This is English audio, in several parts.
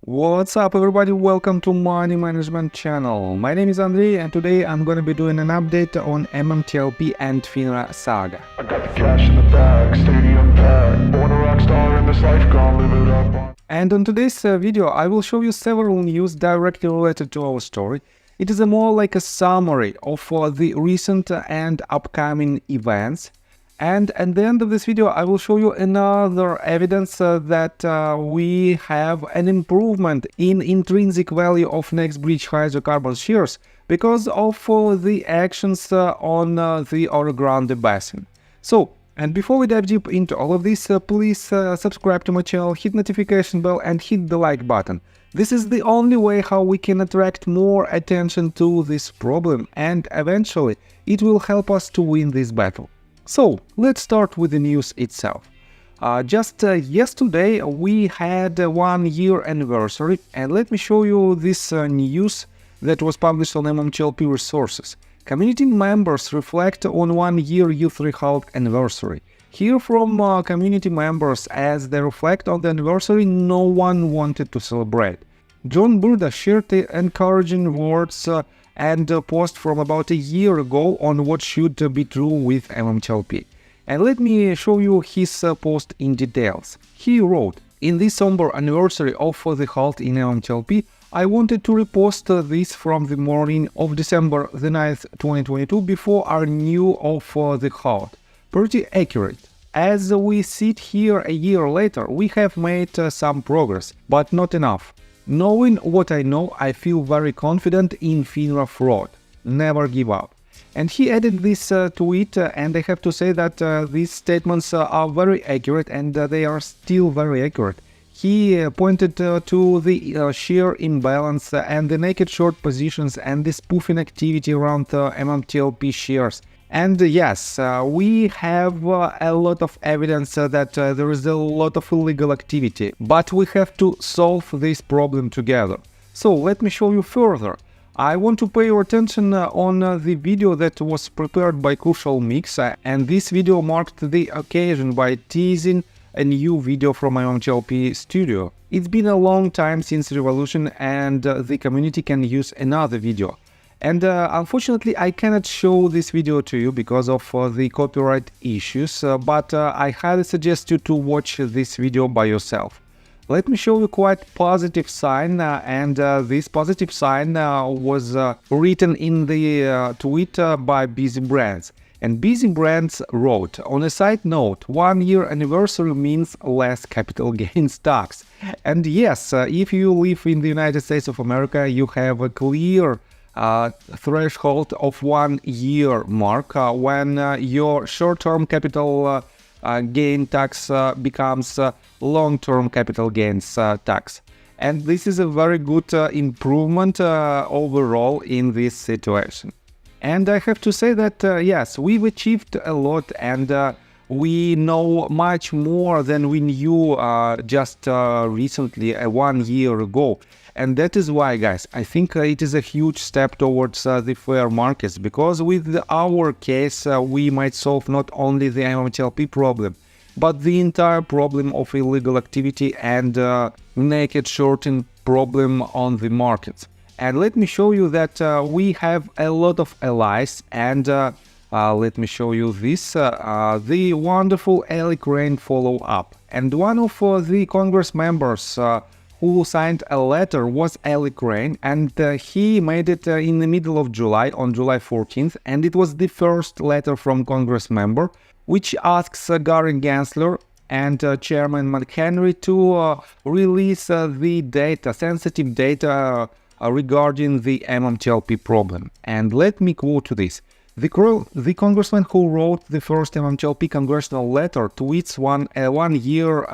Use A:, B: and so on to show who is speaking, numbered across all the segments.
A: What's up everybody, welcome to Money Management channel. My name is Andrei and today I'm gonna be doing an update on MMTLP and FINRA saga.
B: I got the cash in the bag, stadium packed, born a rock star in this life, gonna live it up.
A: And on today's video I will show you several news directly related to our story. It is more like a summary of the recent and upcoming events. And at the end of this video, I will show you another evidence that we have an improvement in intrinsic value of next breach hydrocarbon shares because of the actions on the Orogrande Basin. So, and before we dive deep into all of this, please subscribe to my channel, hit notification bell and hit the like button. This is the only way how we can attract more attention to this problem, and eventually it will help us to win this battle. So, let's start with the news itself. Just yesterday we had a 1-year anniversary, and let me show you this news that was published on MMTLP Resources. Community members reflect on 1-year youth halt anniversary. Hear from community members as they reflect on the anniversary no one wanted to celebrate. John Burda shared the encouraging words and a post from about a year ago on what should be true with MMTLP. And let me show you his post in details. He wrote, "In this somber anniversary of the halt in MMTLP, I wanted to repost this from the morning of December the 9th, 2022 before our new of the halt. Pretty accurate. As we sit here a year later, we have made some progress, but not enough. Knowing what I know, I feel very confident in FINRA fraud. Never give up." And he added this tweet, and I have to say that these statements are very accurate, and they are still very accurate. He pointed to the share imbalance and the naked short positions and the spoofing activity around MMTLP shares. And yes, we have a lot of evidence that there is a lot of illegal activity, but we have to solve this problem together. So let me show you further. I want to pay your attention on the video that was prepared by Crucial Mix, and this video marked the occasion by teasing a new video from my MMTLP studio. It's been a long time since revolution, and the community can use another video. And unfortunately I cannot show this video to you because of the copyright issues, but I highly suggest you to watch this video by yourself. Let me show you quite positive sign, and this positive sign was written in the tweet by Busy Brands. And Busy Brands wrote, "On a side note, 1-year anniversary means less capital gains tax." And yes, if you live in the United States of America, you have a clear threshold of 1 year mark when your short-term capital gain tax becomes long-term capital gains tax. And this is a very good improvement overall in this situation. And I have to say that yes, we've achieved a lot, and we know much more than we knew just recently, 1 year ago. And that is why, guys, I think it is a huge step towards the fair markets, because with our case, we might solve not only the MMTLP problem, but the entire problem of illegal activity and naked shorting problem on the markets. And let me show you that we have a lot of allies, and let me show you this, the wonderful Ellie Crane follow-up. And one of the Congress members who signed a letter was Ellie Crane, and he made it in the middle of July, on July 14th, and it was the first letter from Congress member, which asks Gary Gensler and Chairman McHenry to release the data, sensitive data regarding the MMTLP problem. And let me quote this. The congressman who wrote the first MMTLP congressional letter tweets a 1-year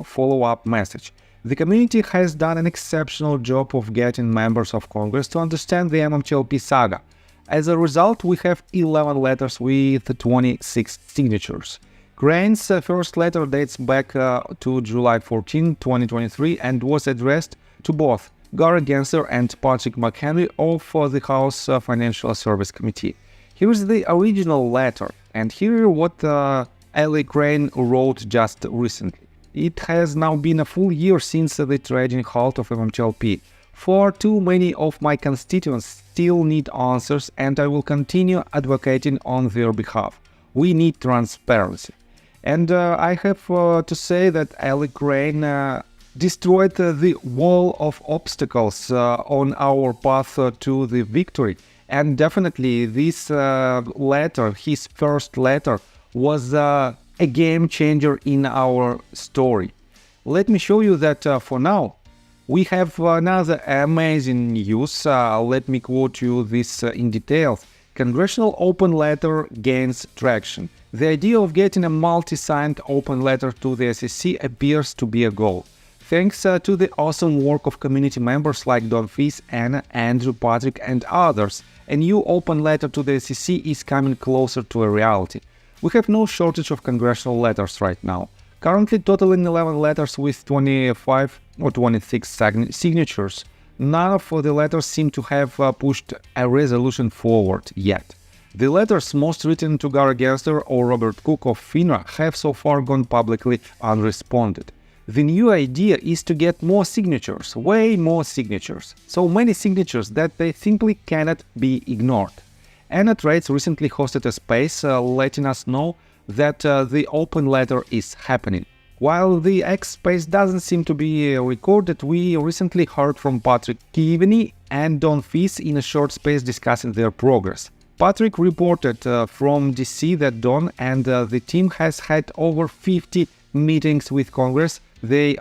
A: follow-up message. "The community has done an exceptional job of getting members of Congress to understand the MMTLP saga. As a result, we have 11 letters with 26 signatures." Crane's first letter dates back to July 14, 2023, and was addressed to both Gary Gensler and Patrick McHenry of the House Financial Service Committee. Here is the original letter, and here what Ellie Crane wrote just recently. It has now been a full year since the trading halt of MMTLP. Far too many of my constituents still need answers, and I will continue advocating on their behalf. We need transparency. And I have to say that Orogrande destroyed the wall of obstacles on our path to the victory. And definitely this letter, his first letter, was a game changer in our story. Let me show you that for now we have another amazing news. Let me quote you this in detail. Congressional open letter gains traction. The idea of getting a multi-signed open letter to the SEC appears to be a goal. Thanks to the awesome work of community members like Don Fis, Anna, Andrew, Patrick and others, a new open letter to the SEC is coming closer to a reality. We have no shortage of congressional letters right now. Currently totaling 11 letters with 25 or 26 signatures. None of the letters seem to have pushed a resolution forward yet. The letters most written to Gary Gensler or Robert Cook of FINRA have so far gone publicly unresponded. The new idea is to get more signatures, way more signatures. So many signatures that they simply cannot be ignored. Anna Trades recently hosted a space letting us know that the open letter is happening. While the X space doesn't seem to be recorded, we recently heard from Patrick Keaveney and Don Fis in a short space discussing their progress. Patrick reported from DC that Don and the team has had over 50 meetings with Congress, they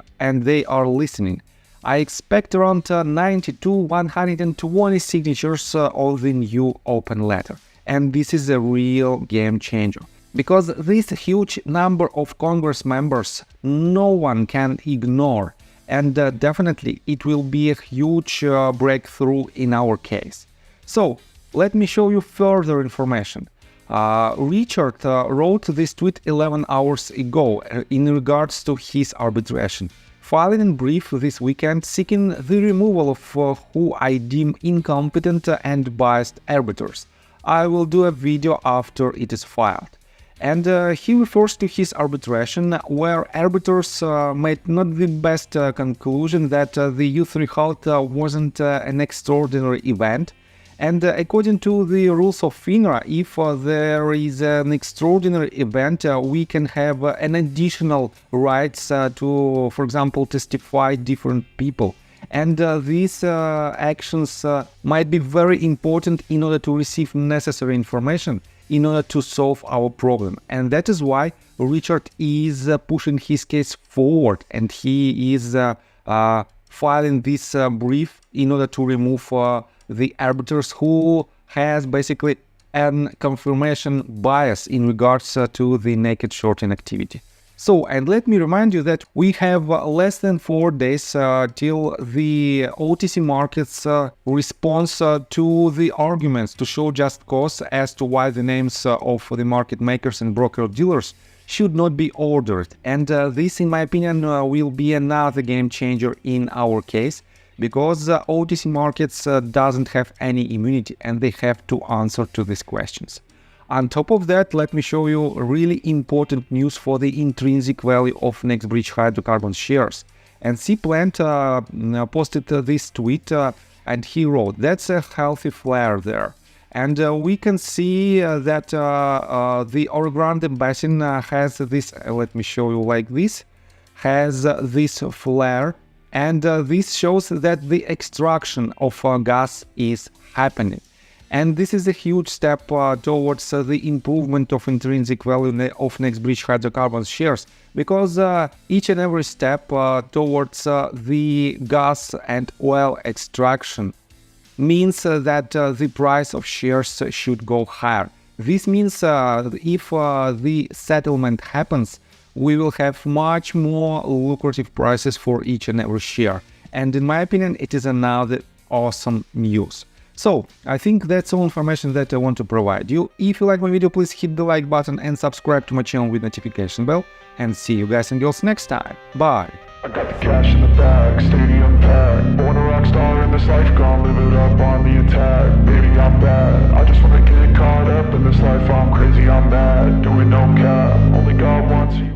A: are listening. I expect around 90 to 120 signatures of the new open letter. And this is a real game changer. Because this huge number of Congress members, no one can ignore, and definitely it will be a huge breakthrough in our case. So, let me show you further information. Richard wrote this tweet 11 hours ago in regards to his arbitration, filing a brief this weekend seeking the removal of who I deem incompetent and biased arbiters. I will do a video after it is filed. And he refers to his arbitration, where arbiters made not the best conclusion that the U3 halt wasn't an extraordinary event. And according to the rules of FINRA, if there is an extraordinary event, we can have an additional rights to, for example, testify different people. And these actions might be very important in order to receive necessary information in order to solve our problem. And that is why Richard is pushing his case forward, and he is filing this brief in order to remove the arbiters who has basically an confirmation bias in regards to the naked shorting activity. So, and let me remind you that we have less than 4 days till the OTC markets response to the arguments to show just cause as to why the names of the market makers and broker dealers should not be ordered. And this, in my opinion, will be another game changer in our case, because OTC markets doesn't have any immunity and they have to answer to these questions. On top of that, let me show you really important news for the intrinsic value of NextBridge hydrocarbon shares. And C-Plant posted this tweet and he wrote, "That's a healthy flare there." And we can see that the Orogrande Basin has this, let me show you like this, has this flare. And this shows that the extraction of gas is happening. And this is a huge step towards the improvement of intrinsic value of NextBridge hydrocarbon shares, because each and every step towards the gas and oil extraction means that the price of shares should go higher. This means if the settlement happens, we will have much more lucrative prices for each and every share. And in my opinion, it is another awesome news. So, I think that's all information that I want to provide you. If you like my video, please hit the like button and subscribe to my channel with notification bell. And see you guys and girls next time. Bye!
B: I got the cash in the bag, stadium packed. Born a rock star in this life, gonna live it up on the attack. Baby, I'm bad, I just wanna get caught up in this life. I'm crazy, I'm mad, doing no cap. Only God wants you.